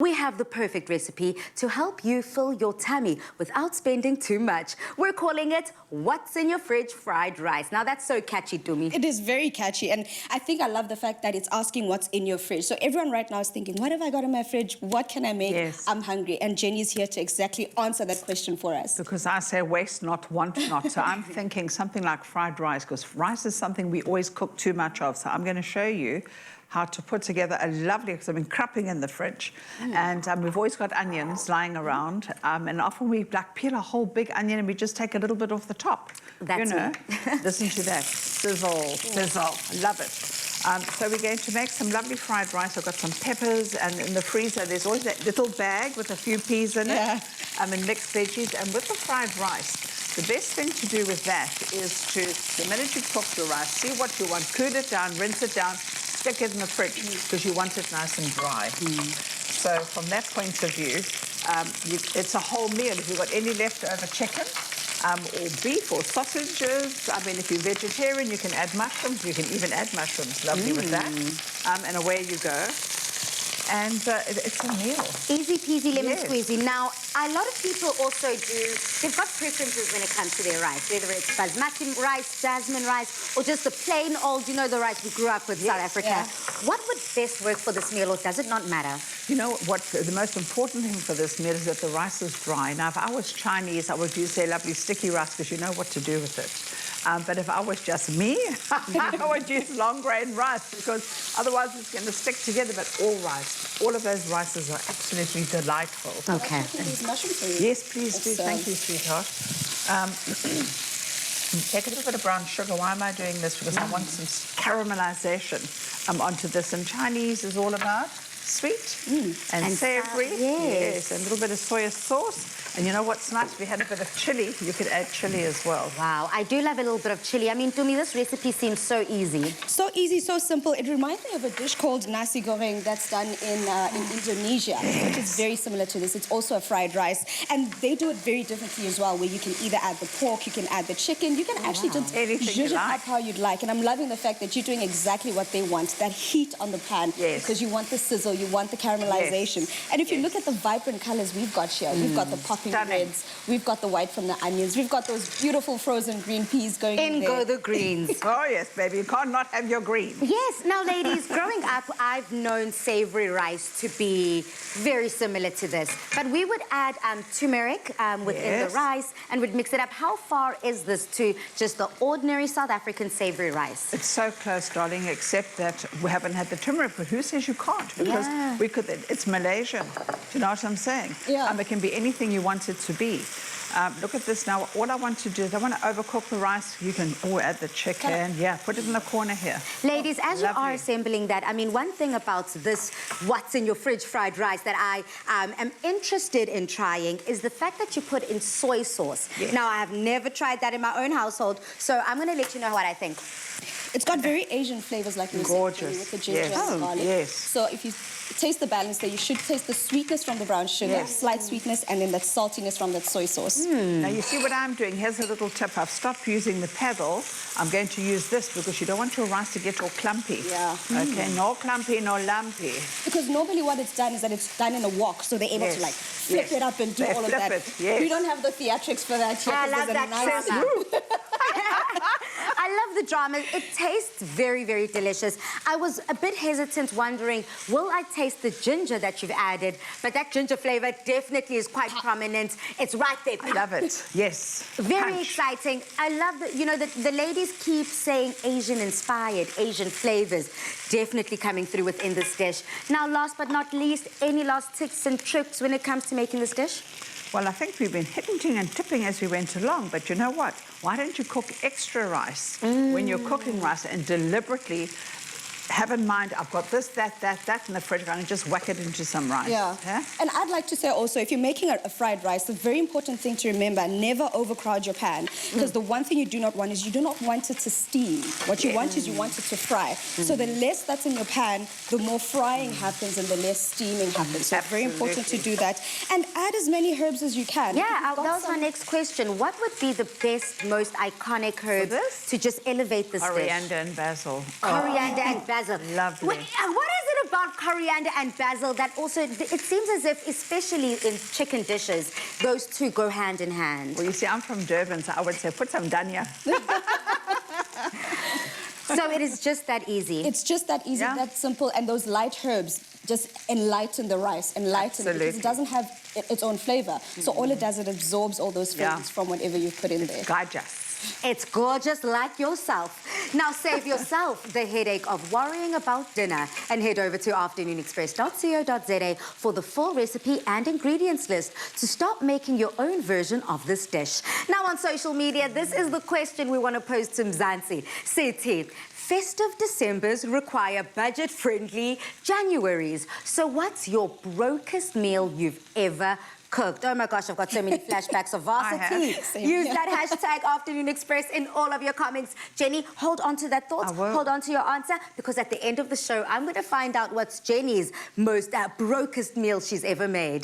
We have the perfect recipe to help you fill your tummy without spending too much. We're calling it What's in Your Fridge Fried Rice. Now that's so catchy, Dumi. It is very catchy, and I think I love the fact that it's asking what's in your fridge. So everyone right now is thinking, what have I got in my fridge? What can I make? Yes. I'm hungry. And Jenny's here to exactly answer that question for us. Because I say waste not, want not. So I'm thinking something like fried rice, because rice is something we always cook too much of. So I'm going to show you how to put together a lovely, because I've been crapping in the fridge, and we've always got onions lying around, and often we peel a whole big onion and we just take a little bit off the top. That's you know, me. Listen to that, sizzle, sizzle, I love it. So we're going to make some lovely fried rice. I've got some peppers, and in the freezer there's always that little bag with a few peas in it, and mixed veggies. And with the fried rice, the best thing to do with that is to, the minute you cook your rice, see what you want, cool it down, rinse it down, stick it in the fridge, because you want it nice and dry. So from that point of view, it's a whole meal. If you've got any leftover chicken, or beef or sausages, I mean, if you're vegetarian, you can add mushrooms. You can even add mushrooms, lovely with that. And away you go. And it's a meal. Easy peasy lemon Yes. squeezy. Now, a lot of people also they've got preferences when it comes to their rice, whether it's basmati rice, jasmine rice, or just the plain old, you know, the rice we grew up with, South Africa. Yeah. What would best work for this meal, or does it not matter? You know what, the most important thing for this meal is that the rice is dry. Now, if I was Chinese, I would use their lovely sticky rice, because you know what to do with it. But if I was just me, I would use long grain rice, because otherwise it's going to stick together. But all of those rices are absolutely delightful. Okay. These mushrooms for you. Yes, please do. Thank you, sweetheart. Take a little bit of brown sugar. Why am I doing this? Because I want some caramelization onto this. And Chinese is all about sweet and savoury. Yes. And a little bit of soy sauce. And you know what's nice? If you had a bit of chili, you could add chili as well. Wow, I do love a little bit of chili. I mean, to me, this recipe seems so easy. So easy, so simple. It reminds me of a dish called nasi goreng that's done in Indonesia, which is very similar to this. It's also a fried rice. And they do it very differently as well, where you can either add the pork, you can add the chicken, you can actually just Anything you zhuzh it like. up how you'd like. And I'm loving the fact that you're doing exactly what they want, that heat on the pan. Yes. Because you want the sizzle, you want the caramelization. Yes. And if you look at the vibrant colors we've got here, we've got the popping Stunning. reds, we've got the white from the onions, we've got those beautiful frozen green peas going in In there. go the greens. Oh, yes, baby. You can't not have your green. Yes. Now, ladies, growing up, I've known savory rice to be very similar to this. But we would add turmeric within the rice and would mix it up. How far is this to just the ordinary South African savory rice? It's so close, darling, except that we haven't had the turmeric. But who says you can't? Because we could. It's Malaysian. Do you know what I'm saying? Yeah. It can be anything you want it to be. Look at this now. All I want to do is I want to overcook the rice. You can add the chicken. Yeah, put it in the corner here. Ladies, as you are Lovely. assembling that, I mean, one thing about this What's in Your Fridge Fried Rice that I am interested in trying is the fact that you put in soy sauce. Yes. Now, I have never tried that in my own household, so I'm going to let you know what I think. It's got very Asian flavors, like you Gorgeous. said, with the ginger Yes. and garlic. Yes. So if you taste the balance there, you should taste the sweetness from the brown sugar, Yes. slight sweetness, and then that saltiness from that soy sauce. Now, you see what I'm doing? Here's a little tip. I've stopped using the paddle. I'm going to use this because you don't want your rice to get all clumpy. Yeah. Okay, no clumpy, no lumpy. Because normally what it's done is that it's done in a wok, so they're able Yes. to like flip Yes. it up and do They all of flip that. it, yes. We don't have the theatrics for that yet. I 'cause love there's a that nice- drama. I love the drama. It tastes very, very delicious. I was a bit hesitant, wondering, will I taste the ginger that you've added? But that ginger flavor definitely is quite prominent. It's right there. I love it. Yes. Very Punch. exciting. I love that, you know, the ladies keep saying Asian-inspired, Asian flavors definitely coming through within this dish. Now, last but not least, any last tips and tricks when it comes to making this dish? Well, I think we've been hinting and tipping as we went along, but you know what? Why don't you cook extra rice when you're cooking rice, and deliberately have in mind, I've got this, that in the fridge, and just whack it into some rice. Yeah. And I'd like to say also, if you're making a fried rice, the very important thing to remember, never overcrowd your pan. Because the one thing you do not want is you do not want it to steam. What you want is you want it to fry. So the less that's in your pan, the more frying happens and the less steaming happens. So it's very important to do that. And add as many herbs as you can. Yeah, If you've got that was my next question. What would be the best, most iconic herb this? to just elevate this dish? Coriander and basil. Coriander and basil. basil. Lovely. What is it about coriander and basil that also, it seems as if, especially in chicken dishes, those two go hand in hand? Well, you see, I'm from Durban, so I would say put some dhania. So it is just that easy. It's just that easy, Yeah. that simple, and those light herbs just enlighten the rice, enlighten it, because Absolutely. it doesn't have its own flavor. So all it does, it absorbs all those Yeah. flavors from whatever you put in there. Gorgeous. It's gorgeous like yourself. Now save yourself the headache of worrying about dinner and head over to afternoonexpress.co.za for the full recipe and ingredients list to start making your own version of this dish. Now on social media, this is the question we want to pose to Mzansi. Sithi, festive Decembers require budget-friendly Januaries. So what's your brokest meal you've ever cooked? Oh my gosh, I've got so many flashbacks of varsity. Same Use here. that hashtag Afternoon Express in all of your comments. Jenny, hold on to that thought. I will. Hold on to your answer, because at the end of the show, I'm going to find out what's Jenny's most brokest meal she's ever made.